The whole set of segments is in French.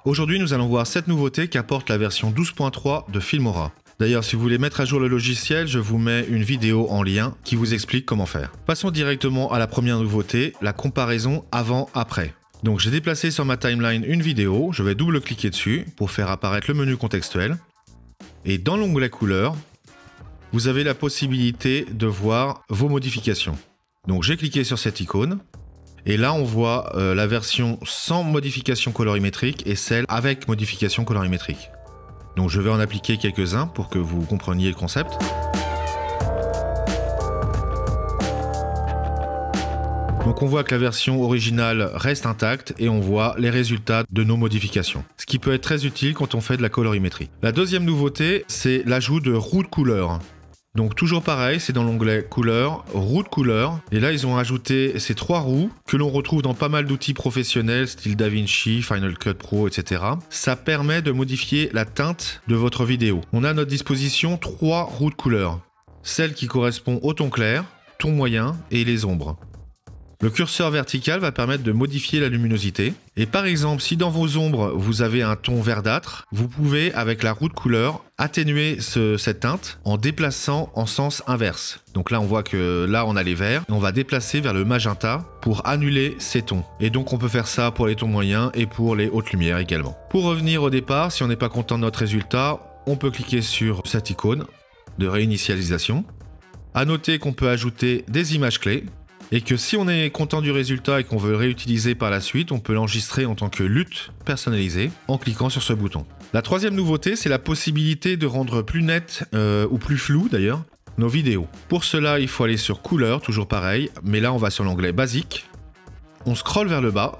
Aujourd'hui, nous allons voir 7 nouveautés qu'apporte la version 12.3 de Filmora. D'ailleurs, si vous voulez mettre à jour le logiciel, je vous mets une vidéo en lien qui vous explique comment faire. Passons directement à la première nouveauté, la comparaison avant-après. Donc j'ai déplacé sur ma timeline une vidéo, je vais double-cliquer dessus pour faire apparaître le menu contextuel. Et dans l'onglet couleurs, vous avez la possibilité de voir vos modifications. Donc j'ai cliqué sur cette icône. Et là, on voit la version sans modification colorimétrique et celle avec modification colorimétrique. Donc je vais en appliquer quelques-uns pour que vous compreniez le concept. Donc on voit que la version originale reste intacte et on voit les résultats de nos modifications. Ce qui peut être très utile quand on fait de la colorimétrie. La deuxième nouveauté, c'est l'ajout de roues de couleurs. Donc toujours pareil, c'est dans l'onglet couleurs, roues de couleurs. Et là, ils ont ajouté ces 3 roues que l'on retrouve dans pas mal d'outils professionnels, style DaVinci, Final Cut Pro, etc. Ça permet de modifier la teinte de votre vidéo. On a à notre disposition 3 roues de couleurs. Celle qui correspond au ton clair, ton moyen et les ombres. Le curseur vertical va permettre de modifier la luminosité. Et par exemple, si dans vos ombres, vous avez un ton verdâtre, vous pouvez, avec la roue de couleur, atténuer cette teinte en déplaçant en sens inverse. Donc là, on voit que là, on a les verts. Et on va déplacer vers le magenta pour annuler ces tons. Et donc, on peut faire ça pour les tons moyens et pour les hautes lumières également. Pour revenir au départ, si on n'est pas content de notre résultat, on peut cliquer sur cette icône de réinitialisation. À noter qu'on peut ajouter des images clés. Et que si on est content du résultat et qu'on veut le réutiliser par la suite, on peut l'enregistrer en tant que LUT personnalisé en cliquant sur ce bouton. La troisième nouveauté, c'est la possibilité de rendre plus net ou plus flou d'ailleurs nos vidéos. Pour cela, il faut aller sur couleurs, toujours pareil, mais là on va sur l'onglet basique. On scrolle vers le bas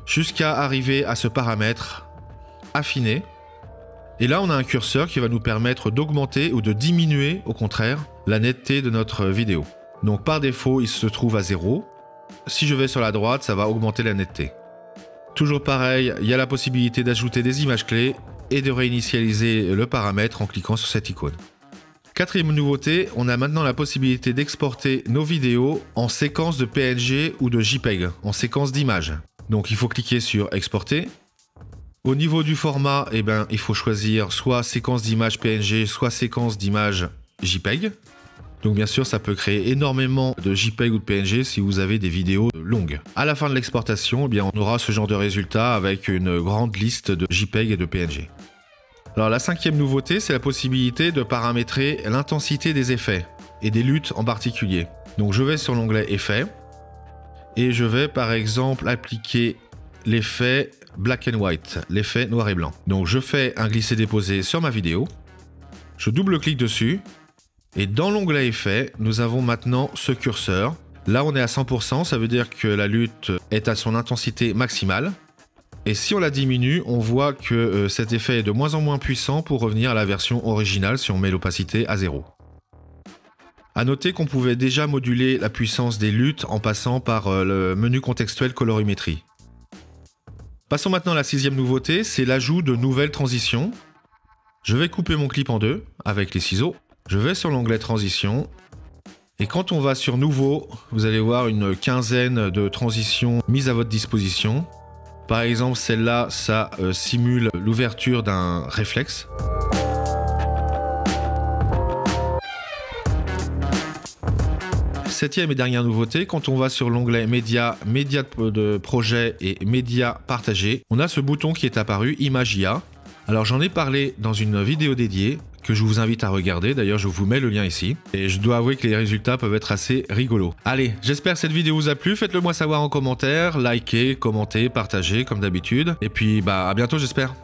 jusqu'à arriver à ce paramètre affiner. Et là, on a un curseur qui va nous permettre d'augmenter ou de diminuer, au contraire, la netteté de notre vidéo. Donc par défaut, il se trouve à 0. Si je vais sur la droite, ça va augmenter la netteté. Toujours pareil, il y a la possibilité d'ajouter des images clés et de réinitialiser le paramètre en cliquant sur cette icône. Quatrième nouveauté, on a maintenant la possibilité d'exporter nos vidéos en séquence de PNG ou de JPEG, en séquence d'images. Donc il faut cliquer sur exporter. Au niveau du format, il faut choisir soit séquence d'images PNG, soit séquence d'images JPEG. Donc bien sûr, ça peut créer énormément de JPEG ou de PNG si vous avez des vidéos longues. À la fin de l'exportation, on aura ce genre de résultat avec une grande liste de JPEG et de PNG. Alors la cinquième nouveauté, c'est la possibilité de paramétrer l'intensité des effets et des luttes en particulier. Donc je vais sur l'onglet Effets et je vais par exemple appliquer l'effet Black and White, l'effet noir et blanc. Donc je fais un glisser-déposer sur ma vidéo, je double-clique dessus. Et dans l'onglet Effets, nous avons maintenant ce curseur. Là, on est à 100%, ça veut dire que la lutte est à son intensité maximale. Et si on la diminue, on voit que cet effet est de moins en moins puissant pour revenir à la version originale si on met l'opacité à 0. A noter qu'on pouvait déjà moduler la puissance des luttes en passant par le menu contextuel colorimétrie. Passons maintenant à la sixième nouveauté, c'est l'ajout de nouvelles transitions. Je vais couper mon clip en deux avec les ciseaux. Je vais sur l'onglet Transition et quand on va sur Nouveau, vous allez voir une quinzaine de transitions mises à votre disposition. Par exemple, celle-là, ça simule l'ouverture d'un réflexe. Septième et dernière nouveauté, quand on va sur l'onglet Média, Média de projet et Média partagé, on a ce bouton qui est apparu, Image IA. Alors j'en ai parlé dans une vidéo dédiée que je vous invite à regarder, d'ailleurs je vous mets le lien ici. Et je dois avouer que les résultats peuvent être assez rigolos. Allez, j'espère que cette vidéo vous a plu, faites-le moi savoir en commentaire, likez, commentez, partagez comme d'habitude. Et puis à bientôt j'espère.